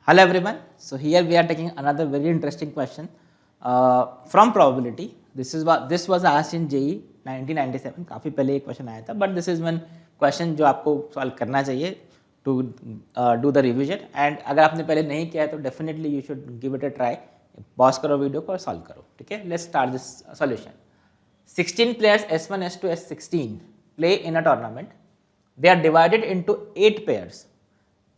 Hello everyone. So here we are taking another very interesting question from probability. This was asked in JEE 1997. काफ़ी पहले एक question आया था, but this is one question जो आपको solve करना चाहिए to do the revision. And अगर आपने पहले नहीं किया है तो definitely you should give it a try. Pause करो वीडियो को और सॉल्व करो. ठीक है, let's start this solution. 16 players S1, S2, S16 play in a tournament. They are divided into 8 pairs.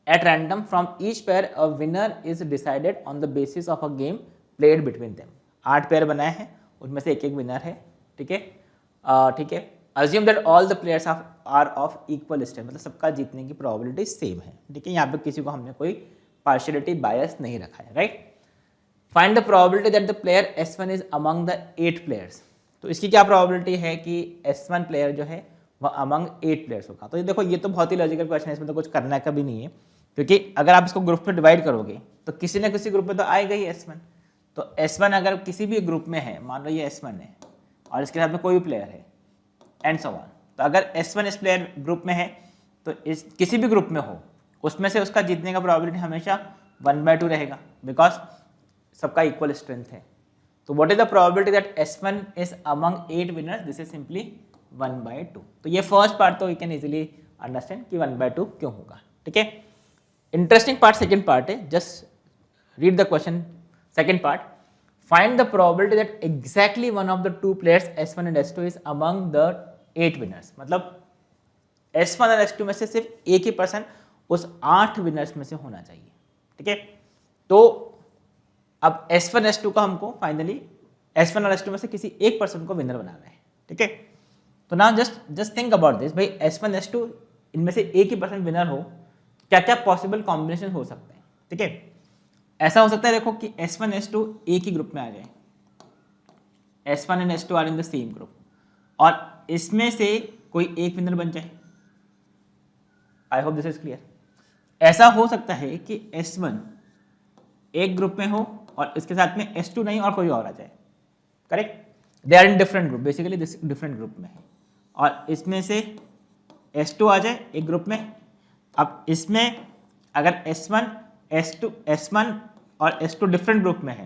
At random from each pair, a winner is decided on the basis of a game played between them. 8 pair बनाए हैं, उनमें से एक एक winner है. ठीक है, ठीक है. Assume that all the players are of equal strength, मतलब सबका जीतने की प्रोबेबिलिटी सेम है. ठीक है, यहाँ पे किसी को हमने कोई पार्शियलिटी बायस नहीं रखा है. Right. Find the probability that the player S1 is among the 8 players. तो इसकी क्या प्रोबेबिलिटी है कि S1 प्लेयर जो है वह अमंग 8 प्लेयर्स होगा. तो ये देखो, ये तो बहुत ही लॉजिकल क्वेश्चन है, इसमें तो कुछ करना का भी नहीं है, क्योंकि अगर आप इसको ग्रुप में डिवाइड करोगे तो किसी न किसी ग्रुप में तो आएगा ही S1. तो S1 अगर किसी भी ग्रुप में है, मान लो ये S1 है और इसके साथ में कोई भी प्लेयर है एंड सो ऑन, तो अगर S1 इस प्लेयर ग्रुप में है तो इस किसी भी ग्रुप में हो, उसमें से उसका जीतने का प्रोबेबिलिटी हमेशा 1/2 रहेगा, बिकॉज सबका इक्वल स्ट्रेंथ है. तो what is the probability that S1 is among 8 winners? This is simply 1/2. तो ये फर्स्ट पार्ट तो यू कैन इजीली अंडरस्टैंड कि 1/2 क्यों होगा. ठीक है. इंटरेस्टिंग पार्ट सेकेंड पार्ट है. Just read the question. Second part, find the probability that exactly one of the two players S1 and S2 is among the 8 winners. मतलब S1 और S2 में से सिर्फ एक ही पर्सन उस 8 विनर्स में से होना चाहिए. ठीक है. तो अब S1 S2 का हमको फाइनली S1 और S2 में से किसी एक पर्सन को विनर बनाना है. ठीक है. तो ना जस्ट थिंक अबाउट दिस. भाई S1 S2 इनमें से एक ही पर्सन विनर हो, क्या क्या पॉसिबल कॉम्बिनेशन हो सकते हैं. ठीक है. ऐसा हो सकता है देखो कि S1 S2 एक ही ग्रुप में आ जाए, S1 and S2 are in the same group, और इसमें से कोई एक विनर बन जाए. I hope this is clear. ऐसा हो सकता है कि S1 एक ग्रुप में हो और इसके साथ में S2 नहीं और कोई और आ जाए. Correct. They are in different group, basically different group में है, और इसमें से S2 आ जाए एक ग्रुप में. अब इसमें अगर S1 और S2 डिफरेंट ग्रुप में है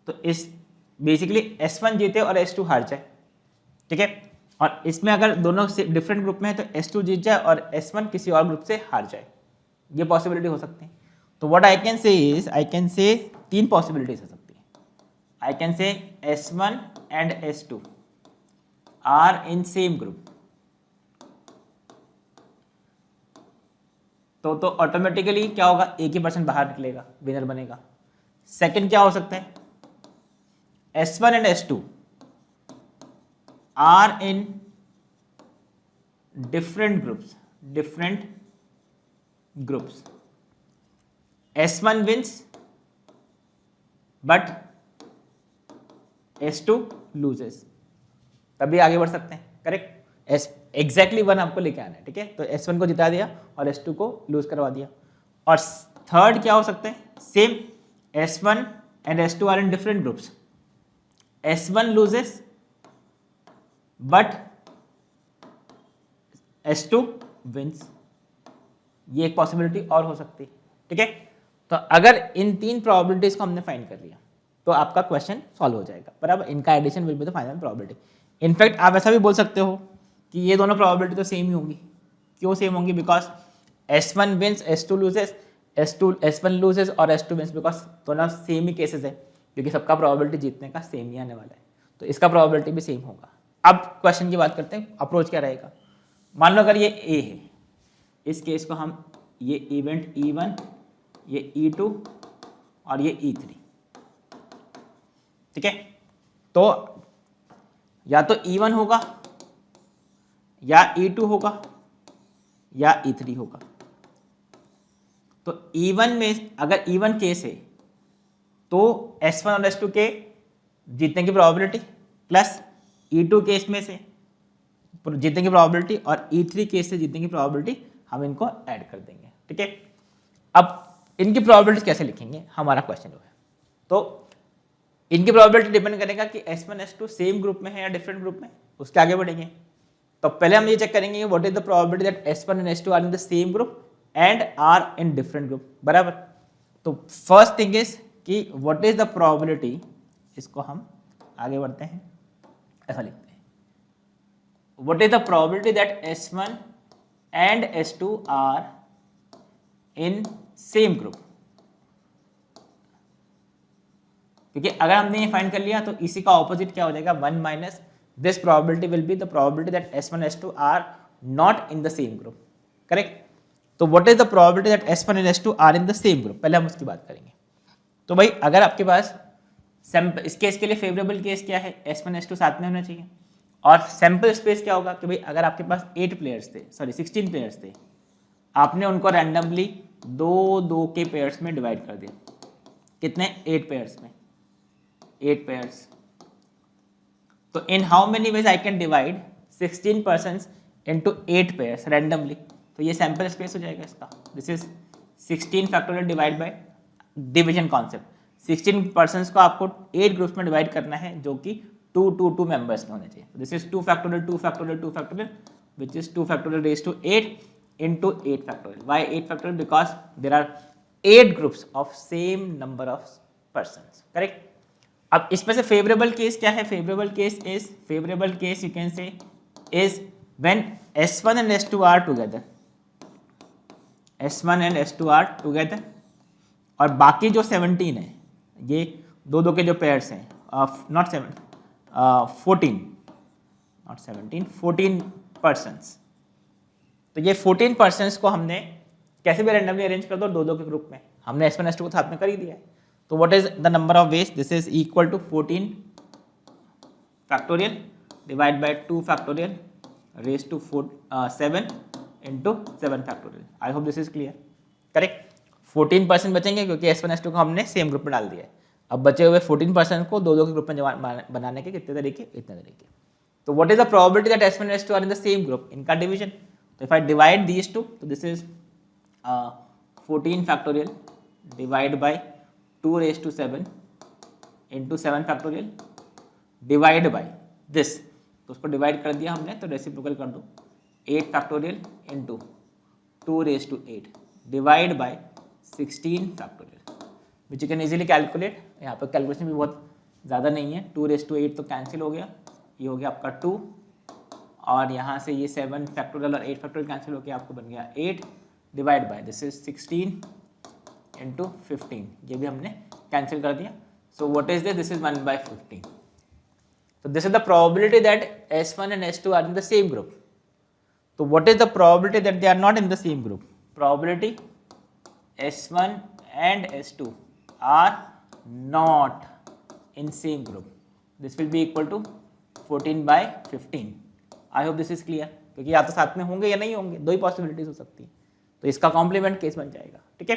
तो इस बेसिकली S1 जीते और S2 हार जाए. ठीक है. और इसमें अगर दोनों से डिफरेंट ग्रुप में है तो S2 जीत जाए और S1 किसी और ग्रुप से हार जाए. ये पॉसिबिलिटी हो सकती है. तो व्हाट आई कैन से इज, आई कैन से 3 पॉसिबिलिटीज हो सकती है. आई can say S1 and S2 are in same group. तो ऑटोमेटिकली क्या होगा, एक ही पर्सन बाहर निकलेगा, विनर बनेगा. सेकंड क्या हो सकता है, S1 and S2 are in different groups. S1 wins but S2 loses. तभी आगे बढ़ सकते हैं. करेक्ट. एग्जैक्टली 1 आपको लेके आना है. ठीक है. तो S1 को जिता दिया और S2 को लूज करवा दिया. और थर्ड क्या हो सकते हैं, same S1 and S2 are in different groups, S1 loses but S2 wins. ये एक पॉसिबिलिटी और हो सकती है. ठीक है. तो अगर इन 3 प्रोबेबिलिटीज को हमने फाइंड कर लिया तो आपका क्वेश्चन सॉल्व हो जाएगा. पर अब इनका addition will be the final probability. In fact आप ऐसा भी बोल सकते हो कि ये दोनों प्रोबेबिलिटी तो सेम ही होंगी. क्यों सेम होंगी? Because S1 wins, S2 loses, S1 loses और S2 विंस, बिकॉज दोनों सेम ही केसेस है, क्योंकि सबका प्रोबेबिलिटी जीतने का सेम ही आने वाला है. तो इसका प्रोबेबिलिटी भी सेम होगा. अब क्वेश्चन की बात करते हैं, अप्रोच क्या रहेगा. मान लो अगर ये A है, इस केस को हम ये इवेंट E1, ये E2 और ये E3. ठीक है. तो या तो E1 होगा या E2 होगा या E3 होगा. तो E1 में अगर E1 केस है तो S1 और S2 के जीतने की प्रोबेबिलिटी प्लस E2 केस में से जीतने की प्रोबेबिलिटी और E3 केस से जीतने की प्रोबेबिलिटी हम इनको ऐड कर देंगे. ठीक है. अब इनकी प्रोबेबिलिटी कैसे लिखेंगे, हमारा क्वेश्चन जो है. तो इनकी प्रोबेबिलिटी डिपेंड करेगा कि S1 S2 सेम ग्रुप में है या डिफरेंट ग्रुप में. उसके आगे बढ़ेंगे तो पहले हम ये चेक करेंगे what is the probability that S1 and S2 are in the same group and are in different group. बराबर. तो फर्स्ट थिंग इज कि व्हाट इज द प्रोबेबिलिटी, इसको हम आगे बढ़ते हैं, ऐसा लिखते हैं, what is the probability that S1 and S2 are in same group. क्योंकि अगर हमने ये फाइंड कर लिया तो इसी का ऑपोजिट क्या हो जाएगा, 1 minus this probability will be the probability that S1 S2 are not in the same group, correct. तो what is the probability that S1 and S2 are in the same group, पहले हम उसकी बात करेंगे। तो भाई अगर आपके पास इस केस के लिए फेवरेबल केस क्या है, S1 S2 साथ में होना चाहिए, और सैंपल स्पेस क्या होगा कि भाई अगर आपके पास 16 प्लेयर्स थे, आपने उनको रैंडमली 2 के पेयर्स में डिवाइड कर दिया, कितने, 8 पेयर्स में, 8 पेयर्स। तो in how many ways I can divide 16 persons into 8 pairs randomly, तो ये सैंपल स्पेस हो जाएगा इसका। This is 16 factorial divide by division concept. 16 persons को आपको 8 ग्रुप्स में डिवाइड करना है जो कि 2 मेंबर्स में होने चाहिए। This is 2 factorial which is 2 factorial raised to 8 into 8 factorial. Why 8 factorial? Because there are 8 groups of same number of persons, correct? अब इसमें से फेवरेबल केस क्या है, favourable case you can say is when S1 and S2 are together, S1 and S2 are together, और बाकी जो 17 है, ये दो के जो पेयर्स हैं, not 7, 14 पर्सन्स, तो ये 14 पर्सन्स को हमने कैसे भी रैंडमली अरेंज कर दो 2 के ग्रुप में, हमने S1 S2 को साथ में कर ही दिया है। तो what is the number of ways, this is equal to 14 factorial divide by 2 factorial raise to 7 into 7 factorial. I hope this is clear, correct. 14% बचेंगे क्योंकि S1 S2 को हमने सेम ग्रुप में डाल दिया है। अब बचे हुए 14% को 2 के ग्रुप में बनाने के कितने तरीके, इतने तरीके। तो what is the probability that S1 S2 are in the same group, इनका डिवीजन। तो if I divide these two, तो this is 14 factorial divide by 2 raise to 7 into 7 factorial divide by this, तो उसको डिवाइड कर दिया हमने, तो reciprocal कर दो, 8 factorial into 2 raise to 8 divide by 16 factorial, which you can easily calculate. यहाँ पर कैलकुलेशन भी बहुत ज़्यादा नहीं है, 2 रेज टू 8 तो कैंसिल हो गया, ये हो गया आपका 2, और यहाँ से ये 7 फैक्टोरियल और 8 फैक्टोरियल कैंसिल होकर आपको बन गया 8 divide by this is 16 into 15, ये भी हमने कैंसिल कर दिया। So what is this is 1/15। So this is the probability that S1 and S2 are in the same group. So what is the probability that they are not in the same group? Probability S1 and S2 are not in same group. This will be equal to 14/15. I hope this is clear. क्योंकि या तो साथ में होंगे या नहीं होंगे, दो ही पॉसिबिलिटीज हो सकती है, तो इसका कॉम्प्लीमेंट केस बन जाएगा, ठीक है।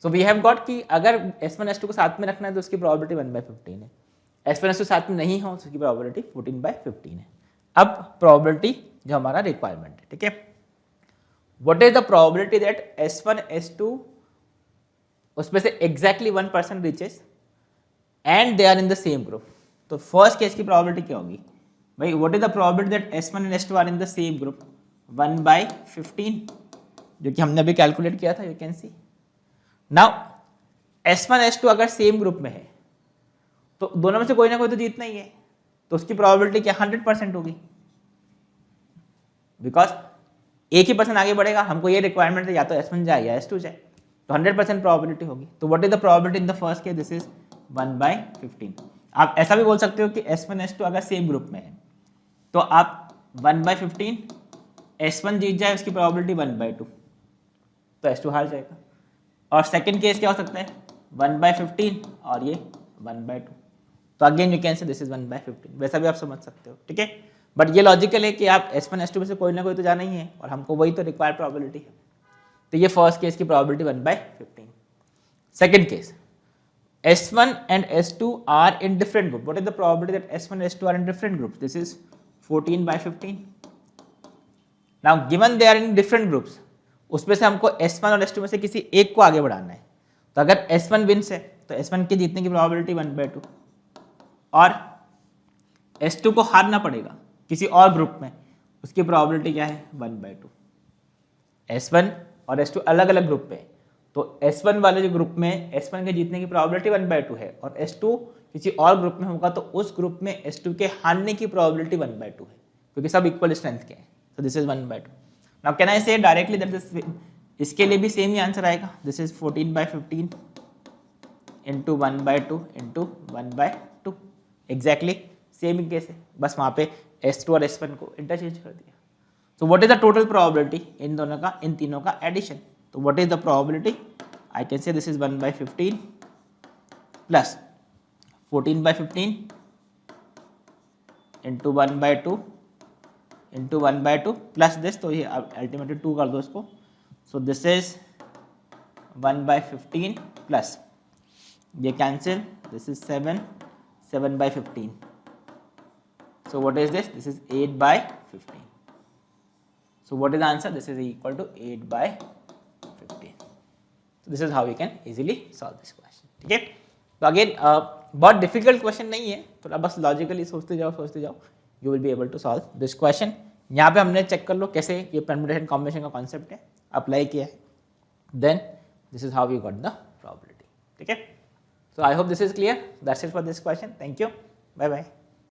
सो वी हैव गॉट कि अगर S1 S2 को साथ में रखना है तो उसकी प्रोबेबिलिटी 1/15 है, S1 S2 साथ में नहीं हो तो उसकी प्रोबेबिलिटी 14/15 है। अब प्रोबेबिलिटी जो हमारा रिक्वायरमेंट है, ठीक है, what is the probability that S1 S2 उसमें से exactly 1% reaches and they are in the same group. तो फर्स्ट केस की प्रोबेबिलिटी क्या होगी भाई, what is the probability that S1 and S2 are in the same group, 1/15, जो कि हमने अभी कैलकुलेट किया था, you can see. Now S1 S2 अगर सेम ग्रुप में है तो दोनों में से कोई ना कोई तो जीतना ही है, तो उसकी प्रोबेबिलिटी क्या 100% होगी, बिकॉज एक ही पर्सन आगे बढ़ेगा, हमको ये रिक्वायरमेंट है या तो S1 जाए या S2 जाए, तो 100% प्रोबेबिलिटी होगी। तो what is the probability in the first case, this is 1/15। आप ऐसा भी बोल सकते हो कि S1 S2 अगर सेम ग्रुप में है तो आप 1/15 S1 जीत जाए, उसकी प्रोबेबिलिटी 1/2, तो S2 हार जाएगा। और सेकेंड केस क्या हो सकता है, 1/15 और ये 1/2, तो again you can say this is 1/15, वैसा भी आप समझ सकते हो, ठीक है। बट ये लॉजिकल है कि आप S1 S2 में से कोई ना कोई तो जाना ही है, और हमको वही तो रिक्वायर्ड प्रोबेबिलिटी है। तो ये फर्स्ट केस की probability 1/15। Second case, S1 and S2 are in different group. What is the probability that S1 and S2 are in different groups? This is 14/15. Now given they are in different groups, उसमें से हमको S1 और S2 में से किसी एक को आगे बढ़ाना है। तो अगर S1 विन्स है तो S1 के जीतने की प्रोबेबिलिटी 1/2, और S2 को हारना पड़ेगा किसी और ग्रुप में, उसकी प्रोबेबिलिटी क्या है 1/2। S1 और S2 अलग अलग ग्रुप पे, तो S1 वाले जो ग्रुप में S1 के जीतने की प्रोबेबिलिटी 1/2 है और S2 किसी और ग्रुप में होगा तो उस ग्रुप में S2 के हारने की प्रोबेबिलिटी 1/2 है, क्योंकि सब इक्वल स्ट्रेंथ के हैं। तो this is 1/2। Now can I से डायरेक्टली दैट दिस, इसके लिए भी सेम ही आंसर आएगा। This is 14/15 into 1/2 into 1/2, exactly same case है, बस वहाँ पे S2 और S1 को इंटरचेंज कर दिया। So what is the total probability इन दोनों का, इन तीनों का एडिशन? तो what is the probability? I can say this is 1/15 plus 14/15 into 1/2 into 1/2 plus this, तो ये अल्टीमेटली 2 कर दो इसको। So this is 1/15 plus ये cancel, this is 7/15. So what is this? This is 8/15. So what is the answer? This is equal to 8/15. So this is how we can easily solve this question. ठीक है? तो again बहुत difficult question नहीं है, थोड़ा बस logically सोचते जाओ, you will be able to solve this question. यहाँ पे हमने चेक कर लो कैसे ये परम्यूटेशन कॉम्बिनेशन का कॉन्सेप्ट है, अप्लाई किया है, then this is how you got the probability. ठीक है? So I hope this is clear. That's it for this question. Thank you. Bye bye.